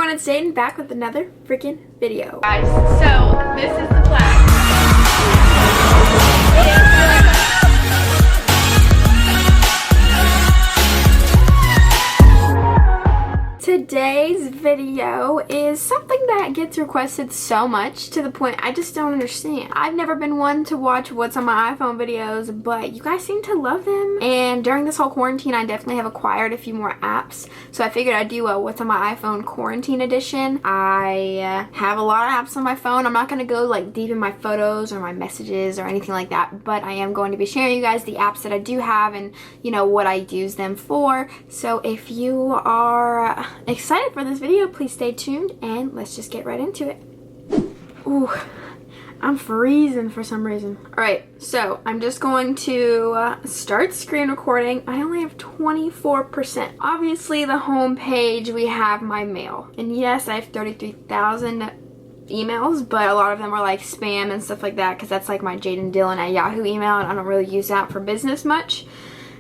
everyone, it's Jaiden back with another freaking video. Guys, so this is the plan. Today's video is something that gets requested so much to the point I just don't understand. I've never been one to watch what's on my iPhone videos, but you guys seem to love them. And during this whole quarantine, I definitely have acquired a few more apps. So I figured I'd do a what's on my iPhone quarantine edition. I have a lot of apps on my phone. I'm not going to go like deep in my photos or my messages or anything like that, but I am going to be sharing you guys the apps that I do have and you know what I use them for. So if you are excited for this video, please stay tuned and let's just get right into it. Ooh, I'm freezing for some reason. Alright, so I'm just going to start screen recording. I only have 24%. Obviously the home page, we have my mail. And yes, I have 33,000 emails, but a lot of them are like spam and stuff like that because that's like my jaidendillon@yahoo email and I don't really use that for business much.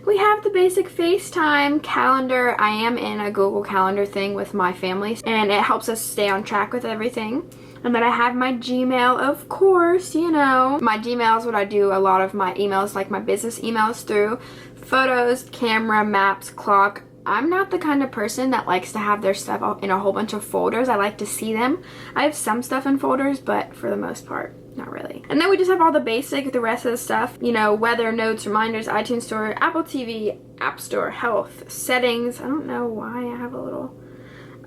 We have the basic FaceTime calendar. I am in a Google Calendar thing with my family and it helps us stay on track with everything. And then I have my Gmail, of course, you know. My Gmail is what I do a lot of my emails, like my business emails through. Photos, camera, maps, clock. I'm not the kind of person that likes to have their stuff in a whole bunch of folders. I like to see them. I have some stuff in folders, but for the most part, not really. And then we just have all the basic, the rest of the stuff, you know, weather, notes, reminders, iTunes Store, Apple TV, App Store, health, settings. I don't know why I have a little,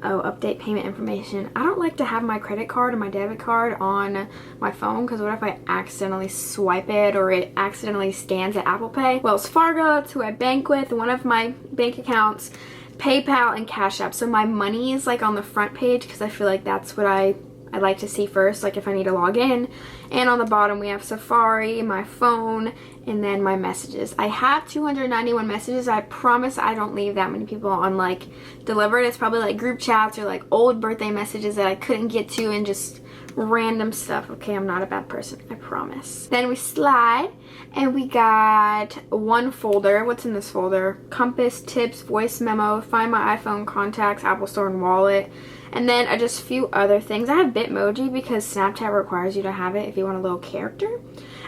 update payment information. I don't like to have my credit card or my debit card on my phone because what if I accidentally swipe it or it accidentally scans at Apple Pay? Wells Fargo, that's who I bank with, one of my bank accounts, PayPal, and Cash App. So my money is like on the front page because I feel like that's what I like to see first, like if I need to log in. And on the bottom we have Safari, my phone, and then my messages. I have 291 messages. I promise I don't leave that many people on like delivered. It's probably like group chats or like old birthday messages that I couldn't get to and just random stuff. Okay, I'm not a bad person, I promise. Then we slide and we got one folder. What's in this folder? Compass, tips, voice memo, find my iPhone, contacts, Apple Store, and wallet. And then just a few other things. I have Bitmoji because Snapchat requires you to have it if you want a little character.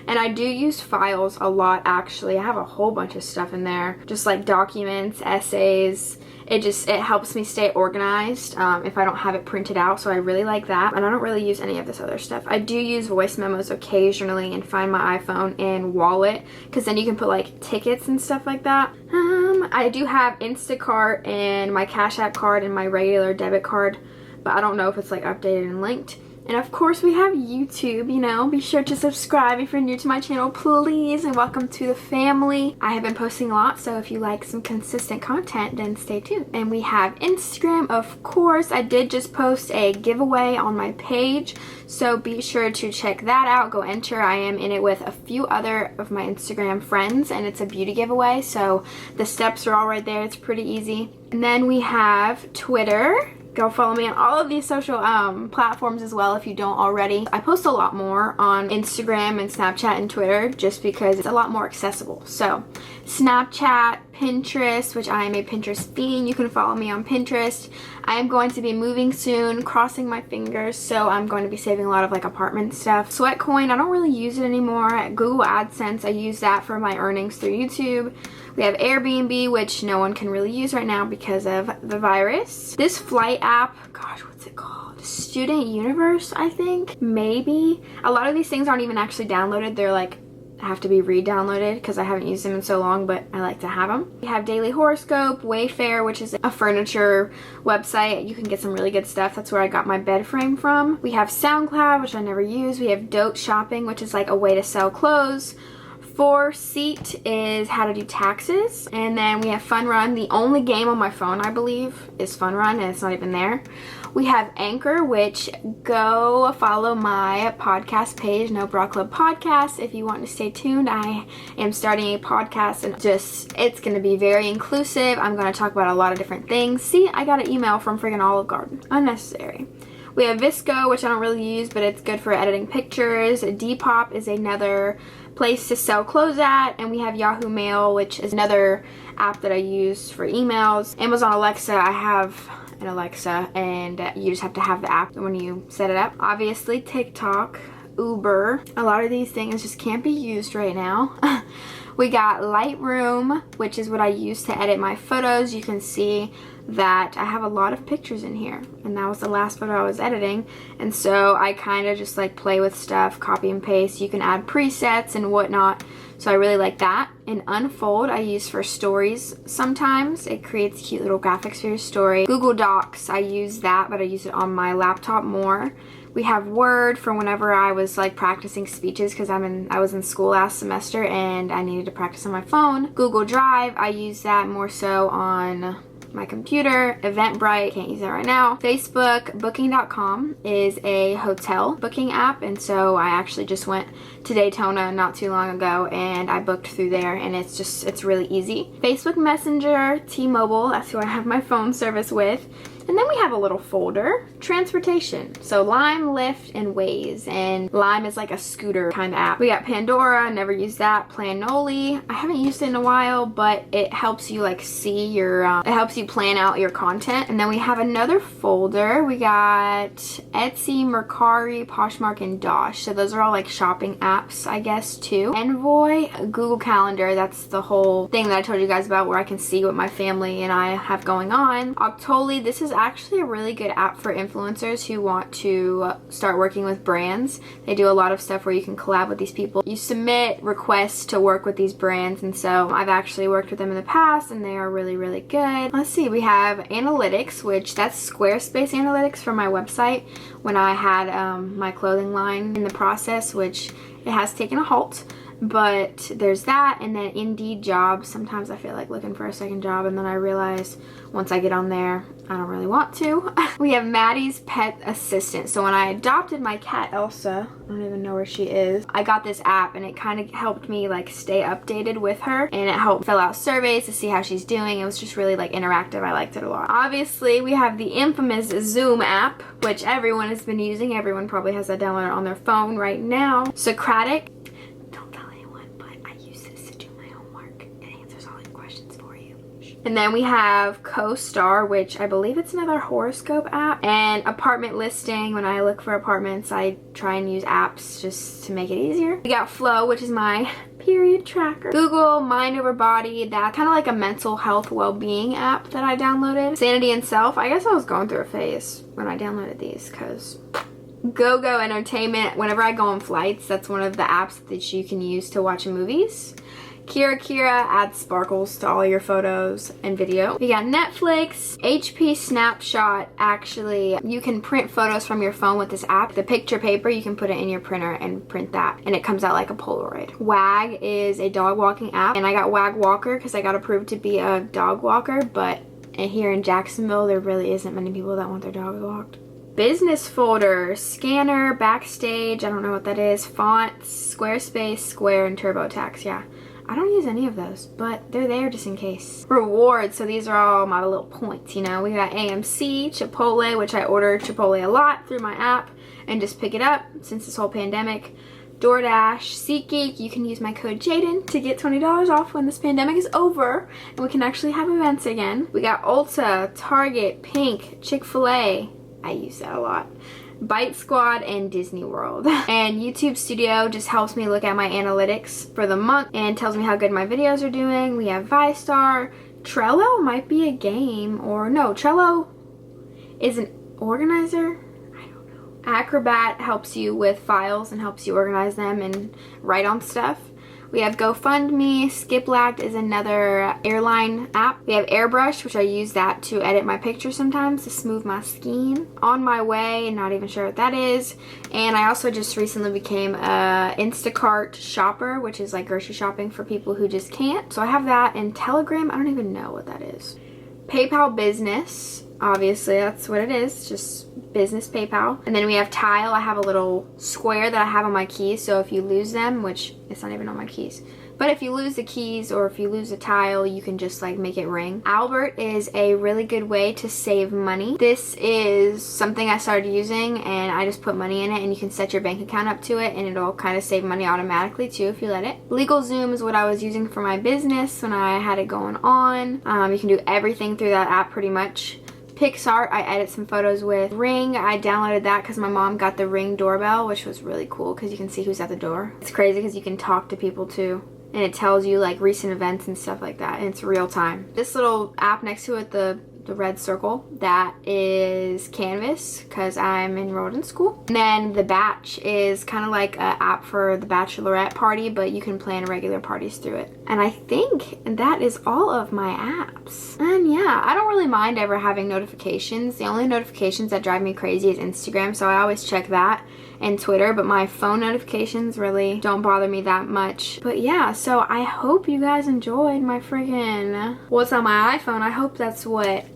And I do use files a lot actually. I have a whole bunch of stuff in there. Just like documents, essays. It helps me stay organized if I don't have it printed out. So I really like that. And I don't really use any of this other stuff. I do use voice memos occasionally and find my iPhone and wallet. Because then you can put like tickets and stuff like that. I do have Instacart and my Cash App card and my regular debit card. But I don't know if it's like updated and linked. And of course we have YouTube, you know. Be sure to subscribe if you're new to my channel, please. And welcome to the family. I have been posting a lot, so if you like some consistent content, then stay tuned. And we have Instagram, of course. I did just post a giveaway on my page, so be sure to check that out. Go enter. I am in it with a few other of my Instagram friends, and it's a beauty giveaway, so the steps are all right there. It's pretty easy. And then we have Twitter. Go follow me on all of these social platforms as well if you don't already. I post a lot more on Instagram and Snapchat and Twitter just because it's a lot more accessible. So Snapchat, Pinterest, which I am a Pinterest fiend. You can follow me on Pinterest. I am going to be moving soon, crossing my fingers, so I'm going to be saving a lot of like apartment stuff. Sweatcoin, I don't really use it anymore. At Google AdSense, I use that for my earnings through YouTube. We have AIRBNB, which no one can really use right now because of the virus. This flight app, gosh, what's it called? Student Universe, I think, maybe. A lot of these things aren't even actually downloaded. They're like, have to be re-downloaded because I haven't used them in so long, but I like to have them. We have Daily Horoscope, Wayfair, which is a furniture website. You can get some really good stuff. That's where I got my bed frame from. We have SoundCloud, which I never use. We have Dote Shopping, which is like a way to sell clothes. 4Seat is how to do taxes. And then we have Fun Run. The only game on my phone, I believe, is Fun Run, and it's not even there. We have Anchor, which go follow my podcast page, No Bra Club Podcast, if you want to stay tuned. I am starting a podcast and it's going to be very inclusive. I'm going to talk about a lot of different things. See, I got an email from friggin' Olive Garden. Unnecessary. We have Visco, which I don't really use, but it's good for editing pictures. Depop is another place to sell clothes at, and we have Yahoo Mail, which is another app that I use for emails. Amazon Alexa, I have and Alexa, and you just have to have the app when you set it up. Obviously TikTok, Uber, a lot of these things just can't be used right now. We got Lightroom, which is what I use to edit my photos. You can see that I have a lot of pictures in here, and that was the last photo I was editing, and so I kind of just like play with stuff, copy and paste. You can add presets and whatnot, so I really like that. And Unfold I use for stories sometimes. It creates cute little graphics for your story. Google Docs, I use that, but I use it on my laptop more. We have Word for whenever I was like practicing speeches, because I was in school last semester and I needed to practice on my phone. Google Drive, I use that more so on my computer. Eventbrite, can't use that right now. Facebook, booking.com is a hotel booking app, and so I actually just went to Daytona not too long ago and I booked through there, and it's really easy. Facebook Messenger, T-Mobile, that's who I have my phone service with. And then we have a little folder, transportation. So Lime, Lyft, and Waze. And Lime is like a scooter kind of app. We got Pandora, never used that. Planoly, I haven't used it in a while, but it helps you like see your, it helps you plan out your content. And then we have another folder. We got Etsy, Mercari, Poshmark, and Dosh. So those are all like shopping apps, I guess, too. Envoy, Google Calendar, that's the whole thing that I told you guys about where I can see what my family and I have going on. Octoly, this is actually a really good app for influencers who want to start working with brands. They do a lot of stuff where you can collab with these people. You submit requests to work with these brands, and so I've actually worked with them in the past and they are really, really good. Let's see, we have Analytics, which that's Squarespace Analytics for my website when I had my clothing line in the process, which it has taken a halt. But there's that, and then Indeed Jobs. Sometimes I feel like looking for a second job, and then I realize once I get on there I don't really want to. We have Maddie's Pet Assistant. So when I adopted my cat Elsa, I don't even know where she is, I got this app and it kind of helped me like stay updated with her, and it helped fill out surveys to see how she's doing. It was just really like interactive. I liked it a lot. Obviously we have the infamous Zoom app, which everyone has been using. Everyone probably has that downloaded on their phone right now. Socratic, and then we have CoStar, which I believe it's another horoscope app, and apartment listing. When I look for apartments, I try and use apps just to make it easier. We got Flow, which is my period tracker. Google Mind Over Body, that's kind of like a mental health well-being app that I downloaded. Sanity and Self, I guess I was going through a phase when I downloaded these, because Go Entertainment, whenever I go on flights, that's one of the apps that you can use to watch movies. Kira adds sparkles to all your photos and video. We got Netflix, HP Snapshot. Actually, you can print photos from your phone with this app. The picture paper, you can put it in your printer and print that, and it comes out like a Polaroid. Wag is a dog walking app, and I got Wag Walker because I got approved to be a dog walker, but here in Jacksonville, there really isn't many people that want their dogs walked. Business folder, Scanner, Backstage, I don't know what that is, Fonts, Squarespace, Square, and TurboTax, yeah. I don't use any of those, but they're there just in case. Rewards, so these are all my little points, you know. We got AMC, Chipotle, which I order Chipotle a lot through my app and just pick it up since this whole pandemic. DoorDash, SeatGeek, you can use my code Jaiden to get $20 off when this pandemic is over and we can actually have events again. We got Ulta, Target, Pink, Chick-fil-A. I use that a lot. Bite Squad, and Disney World. And YouTube Studio just helps me look at my analytics for the month and tells me how good my videos are doing. We have ViStar. Trello might be a game, or no, Trello is an organizer. I don't know. Acrobat helps you with files and helps you organize them and write on stuff. We have GoFundMe. Skiplact is another airline app. We have Airbrush, which I use that to edit my pictures sometimes to smooth my skin. On My Way, not even sure what that is. And I also just recently became a Instacart shopper, which is like grocery shopping for people who just can't. So I have that. And Telegram, I don't even know what that is. PayPal Business, obviously that's what it is, just business PayPal. And then we have Tile. I have a little square that I have on my keys, so if you lose them, which it's not even on my keys, but if you lose the keys or if you lose a tile, you can just like make it ring. Albert is a really good way to save money. This is something I started using and I just put money in it, and you can set your bank account up to it and it'll kind of save money automatically too if you let it. LegalZoom is what I was using for my business when I had it going on. You can do everything through that app pretty much. PixArt, I edit some photos with. Ring, I downloaded that because my mom got the Ring doorbell, which was really cool because you can see who's at the door. It's crazy because you can talk to people too. And it tells you like recent events and stuff like that, and it's real time. This little app next to it, the red circle, that is Canvas because I'm enrolled in school. And then the Batch is kind of like an app for the bachelorette party, but you can plan regular parties through it. And I think that is all of my apps. And yeah, I don't really mind ever having notifications. The only notifications that drive me crazy is Instagram, so I always check that, and Twitter, but my phone notifications really don't bother me that much. But yeah, so I hope you guys enjoyed my friggin' what's on my iPhone. I hope that's what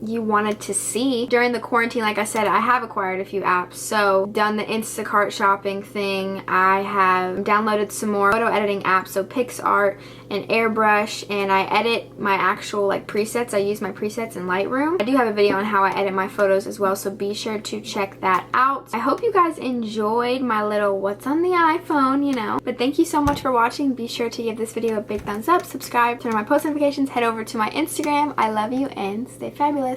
you wanted to see. During the quarantine, like I said, I have acquired a few apps. So done the Instacart shopping thing. I have downloaded some more photo editing apps, so PixArt and Airbrush, and I edit my actual like presets. I use my presets in Lightroom. I do have a video on how I edit my photos as well, so be sure to check that out. I hope you guys enjoyed my little what's on the iPhone, you know. But thank you so much for watching. Be sure to give this video a big thumbs up, subscribe, turn on my post notifications, head over to my Instagram. I love you and stay fabulous.